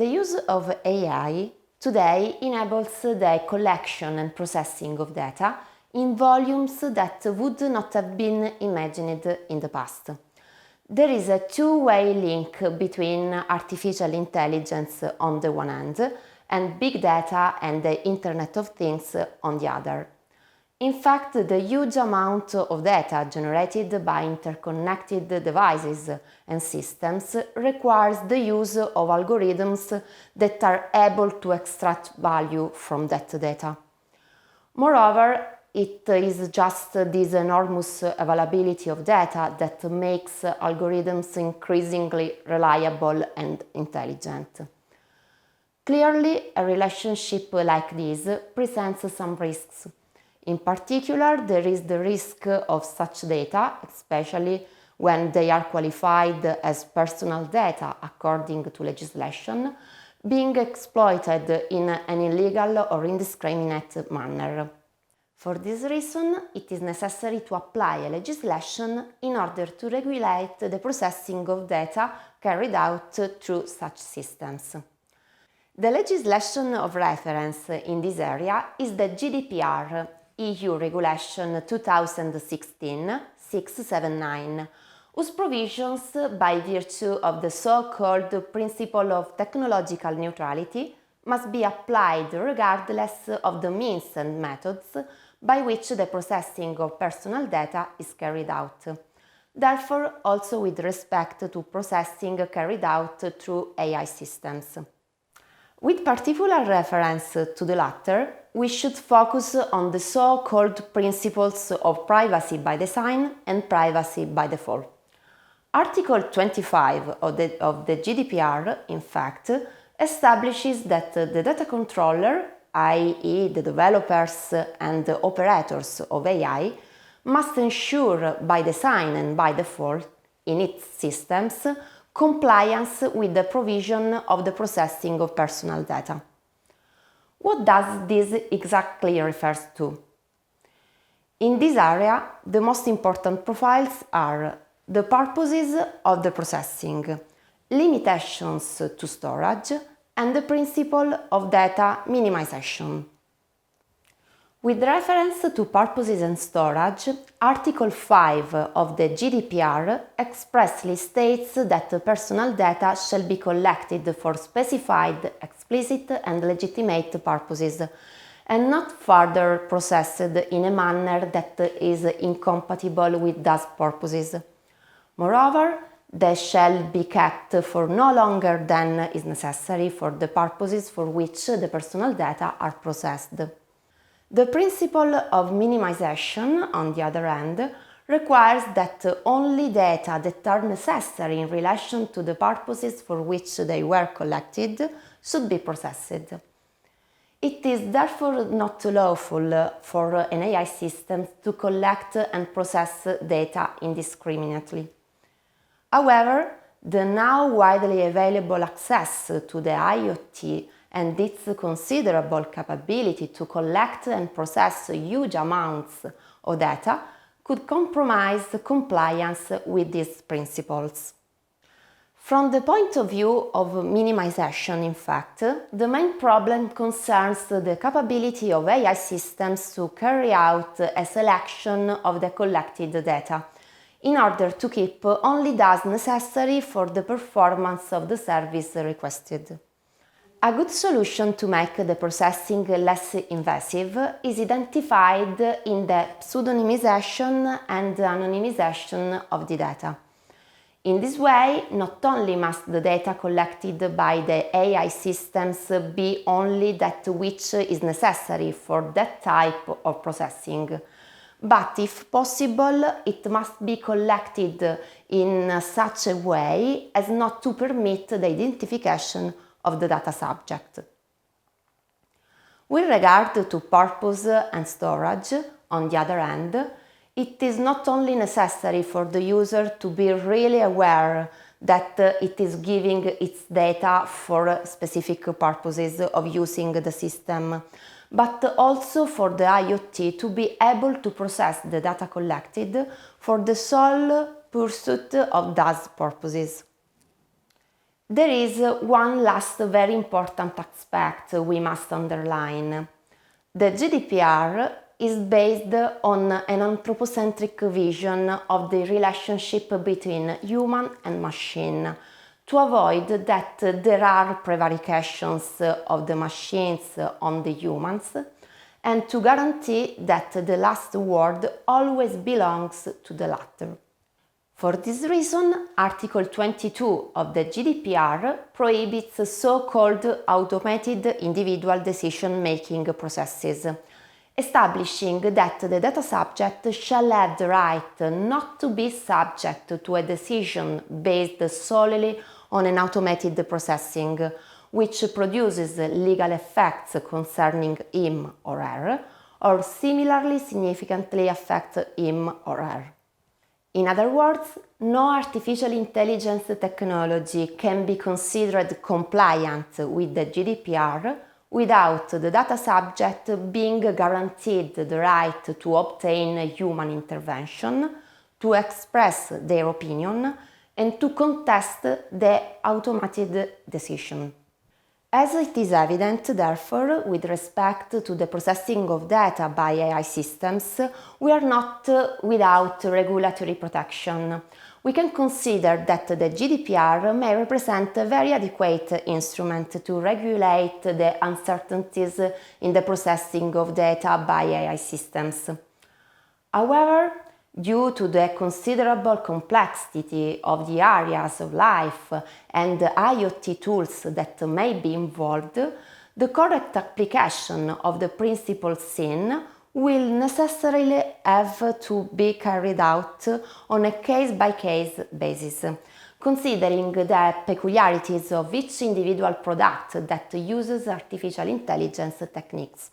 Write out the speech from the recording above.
The use of AI today enables the collection and processing of data in volumes that would not have been imagined in the past. There is a two-way link between artificial intelligence on the one hand and big data and the Internet of Things on the other. In fact, the huge amount of data generated by interconnected devices and systems requires the use of algorithms that are able to extract value from that data. Moreover, it is just this enormous availability of data that makes algorithms increasingly reliable and intelligent. Clearly, a relationship like this presents some risks. In particular, there is the risk of such data, especially when they are qualified as personal data according to legislation, being exploited in an illegal or indiscriminate manner. For this reason, it is necessary to apply a legislation in order to regulate the processing of data carried out through such systems. The legislation of reference in this area is the GDPR, EU Regulation 2016-679, whose provisions, by virtue of the so-called principle of technological neutrality, must be applied regardless of the means and methods by which the processing of personal data is carried out. Therefore, also with respect to processing carried out through AI systems. With particular reference to the latter, we should focus on the so-called principles of privacy by design and privacy by default. Article 25 of the GDPR, in fact, establishes that the data controller, i.e. the developers and the operators of AI, must ensure by design and by default in its systems compliance with the provision of the processing of personal data. What does this exactly refer to? In this area, the most important profiles are the purposes of the processing, limitations to storage, and the principle of data minimization. With reference to purposes and storage, Article 5 of the GDPR expressly states that personal data shall be collected for specified, explicit and legitimate purposes, and not further processed in a manner that is incompatible with those purposes. Moreover, they shall be kept for no longer than is necessary for the purposes for which the personal data are processed. The principle of minimization, on the other hand, requires that only data that are necessary in relation to the purposes for which they were collected should be processed. It is therefore not lawful for an AI system to collect and process data indiscriminately. However, the now widely available access to the IoT and its considerable capability to collect and process huge amounts of data could compromise compliance with these principles. From the point of view of minimization, in fact, the main problem concerns the capability of AI systems to carry out a selection of the collected data, in order to keep only those necessary for the performance of the service requested. A good solution to make the processing less invasive is identified in the pseudonymization and anonymization of the data. In this way, not only must the data collected by the AI systems be only that which is necessary for that type of processing, but if possible, it must be collected in such a way as not to permit the identification of the data subject. With regard to purpose and storage, on the other hand, it is not only necessary for the user to be really aware that it is giving its data for specific purposes of using the system, but also for the IoT to be able to process the data collected for the sole pursuit of those purposes. There is one last very important aspect we must underline. The GDPR is based on an anthropocentric vision of the relationship between human and machine, to avoid that there are prevarications of the machines on the humans, and to guarantee that the last word always belongs to the latter. For this reason, Article 22 of the GDPR prohibits so-called automated individual decision-making processes, establishing that the data subject shall have the right not to be subject to a decision based solely on an automated processing, which produces legal effects concerning him or her, or similarly significantly affect him or her. In other words, no artificial intelligence technology can be considered compliant with the GDPR without the data subject being guaranteed the right to obtain human intervention, to express their opinion, and to contest the automated decision. As it is evident, therefore, with respect to the processing of data by AI systems, we are not without regulatory protection. We can consider that the GDPR may represent a very adequate instrument to regulate the uncertainties in the processing of data by AI systems. However, due to the considerable complexity of the areas of life and the IoT tools that may be involved, the correct application of the principle seen will necessarily have to be carried out on a case-by-case basis, considering the peculiarities of each individual product that uses artificial intelligence techniques.